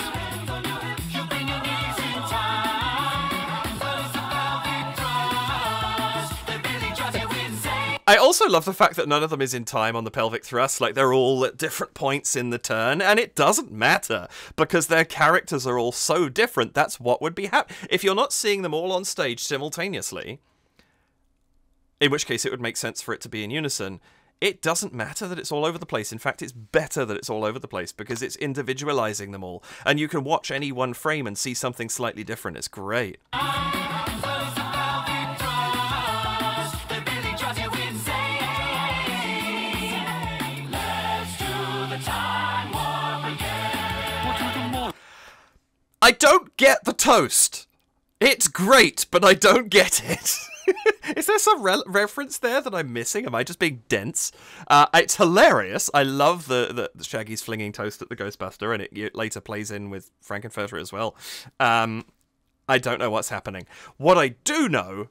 Speaker 1: I also love the fact that none of them is in time on the pelvic thrust. Like, they're all at different points in the turn, and it doesn't matter because their characters are all so different. That's what would be happening. If you're not seeing them all on stage simultaneously, in which case it would make sense for it to be in unison, it doesn't matter that it's all over the place. In fact, it's better that it's all over the place because it's individualizing them all. And you can watch any one frame and see something slightly different. It's great. I don't get the toast. It's great, but I don't get it. Is there some reference there that I'm missing? Am I just being dense? It's hilarious. I love the Shaggy's flinging toast at the Ghostbuster, and it later plays in with Frankenfurter as well. I don't know what's happening. What I do know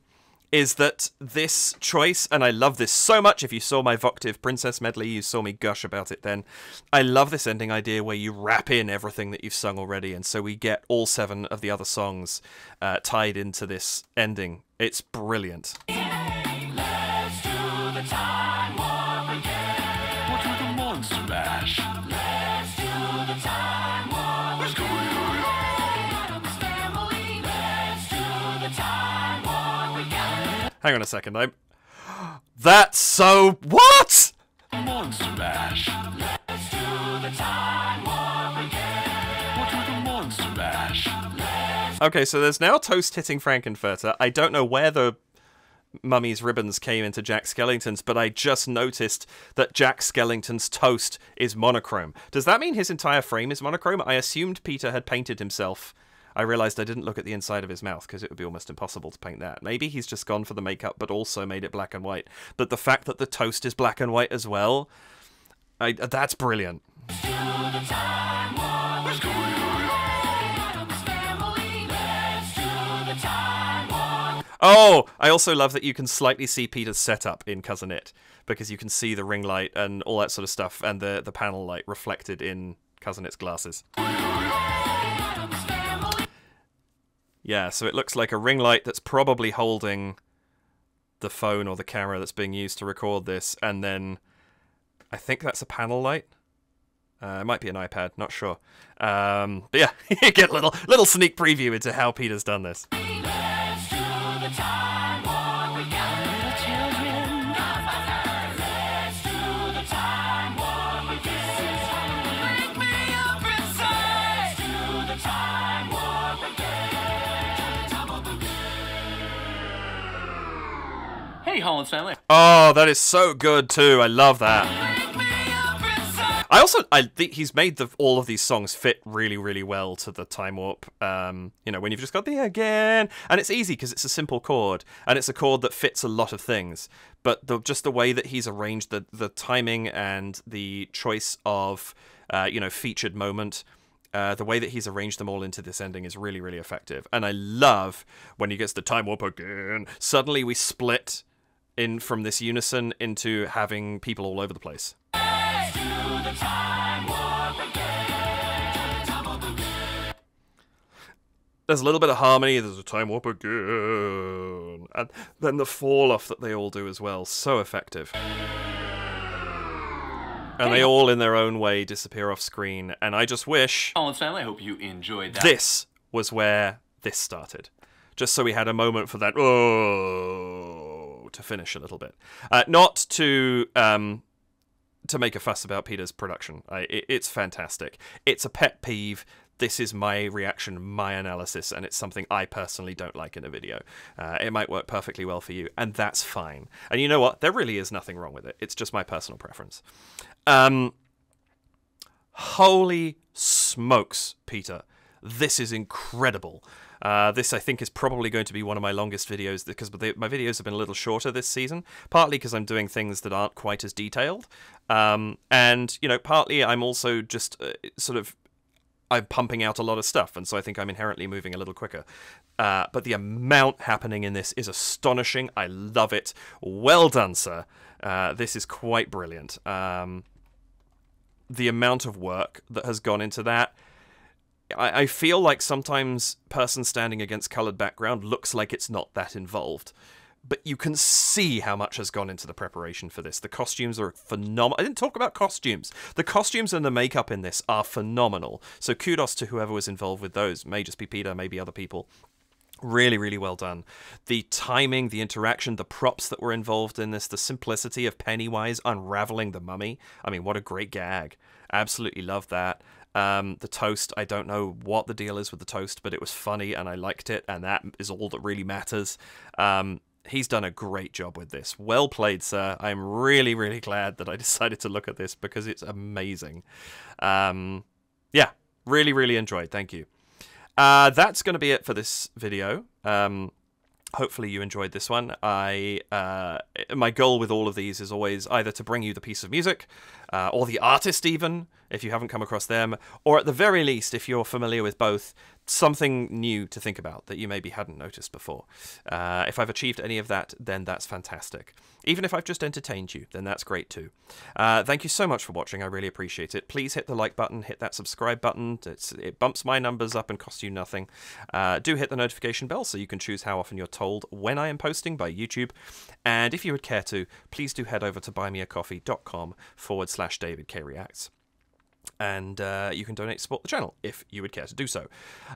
Speaker 1: is that this choice, and I love this so much. If you saw my Voctive Princess medley, you saw me gush about it then. I love this ending idea where you wrap in everything that you've sung already, and so we get all 7 of the other songs tied into this ending. It's brilliant.
Speaker 2: Let's do the time warp again. What with the monster mash? Let's do the time warp. Let's go. Let's do the time warp again.
Speaker 1: Hang on a second. That's so... What?
Speaker 2: Monster mash. Let's do the time warp again. What with the monster mash?
Speaker 1: Okay, so there's now toast hitting Frankenfurter. I don't know where the mummy's ribbons came into Jack Skellington's, but I just noticed that Jack Skellington's toast is monochrome. Does that mean his entire frame is monochrome? I assumed Peter had painted himself. I realised I didn't look at the inside of his mouth because it would be almost impossible to paint that. Maybe he's just gone for the makeup but also made it black and white. But the fact that the toast is black and white as well, that's brilliant. Oh, I also love that you can slightly see Peter's setup in Cousin It, because you can see the ring light and all that sort of stuff, and the panel light reflected in Cousin It's glasses. Yeah, so it looks like a ring light that's probably holding the phone or the camera that's being used to record this, and then I think that's a panel light. It might be an iPad, not sure. But yeah, you get a little sneak preview into how Peter's done this.
Speaker 3: Hey, Hollens family.
Speaker 1: Oh, that is so good too. I love that. I think he's made all of these songs fit really, really well to the time warp. You know, when you've just got the again, and it's easy because it's a simple chord, and it's a chord that fits a lot of things. But just the way that he's arranged the timing and the choice of you know, featured moment. The way that he's arranged them all into this ending is really, really effective. And I love when he gets the time warp again. Suddenly we split in from this unison into having people all over the place.
Speaker 2: Let's do the time warp again.
Speaker 1: There's a little bit of harmony, there's a time warp again. And then the fall off that they all do as well. So effective. And they all, in their own way, disappear off screen. And I just wish...
Speaker 3: Hollens family, I hope you enjoyed that.
Speaker 1: This was where this started. Just so we had a moment for that, oh, to finish a little bit. Not to make a fuss about Peter's production. It's fantastic. It's a pet peeve. This is my reaction, my analysis, and it's something I personally don't like in a video. It might work perfectly well for you, and that's fine. And you know what? There really is nothing wrong with it. It's just my personal preference. Holy smokes, Peter. This is incredible. This, I think, is probably going to be one of my longest videos because my videos have been a little shorter this season, partly because I'm doing things that aren't quite as detailed. And, you know, partly I'm also just I'm pumping out a lot of stuff, and so I think I'm inherently moving a little quicker. But the amount happening in this is astonishing. I love it. Well done, sir. This is quite brilliant. The amount of work that has gone into that. I feel like sometimes person standing against coloured background looks like it's not that involved. But you can see how much has gone into the preparation for this. The costumes are phenomenal. I didn't talk about costumes. The costumes and the makeup in this are phenomenal. So kudos to whoever was involved with those. May just be Peter, maybe other people. Really, really well done. The timing, the interaction, the props that were involved in this, the simplicity of Pennywise unraveling the mummy. I mean, what a great gag. Absolutely love that. The toast, I don't know what the deal is with the toast, but it was funny and I liked it, and that is all that really matters. He's done a great job with this. Well played, sir. I'm really, really glad that I decided to look at this because it's amazing. Yeah, really, really enjoyed. Thank you. That's going to be it for this video. Hopefully you enjoyed this one. My goal with all of these is always either to bring you the piece of music, or the artist even, if you haven't come across them, or at the very least, if you're familiar with both, something new to think about that you maybe hadn't noticed before. If I've achieved any of that, then that's fantastic. Even if I've just entertained you, then that's great too. Thank you so much for watching. I really appreciate it. Please hit the like button, hit that subscribe button. It bumps my numbers up and costs you nothing. Do hit the notification bell so you can choose how often you're told when I am posting by YouTube. And if you would care to, please do head over to buymeacoffee.com/DavidKReacts. And you can donate to support the channel if you would care to do so.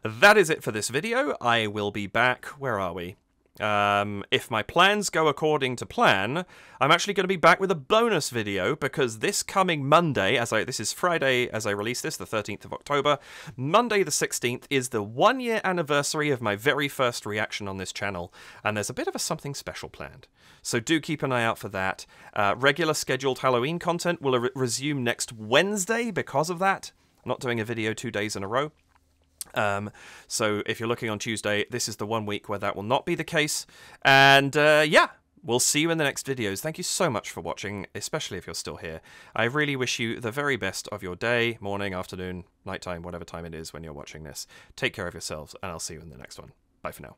Speaker 1: That is it for this video. I will be back. Where are we? If my plans go according to plan, I'm actually going to be back with a bonus video, because this coming Monday, this is Friday as I release this, the 13th of October, Monday the 16th is the 1-year anniversary of my very first reaction on this channel, and there's a bit of a something special planned. So do keep an eye out for that. Regular scheduled Halloween content will resume next Wednesday because of that. I'm not doing a video 2 days in a row. So if you're looking on Tuesday, this is the 1 week where that will not be the case. And yeah, we'll see you in the next videos. Thank you so much for watching, especially if you're still here. I really wish you the very best of your day, morning, afternoon, nighttime, whatever time it is when you're watching this. Take care of yourselves, and I'll see you in the next one. Bye for now.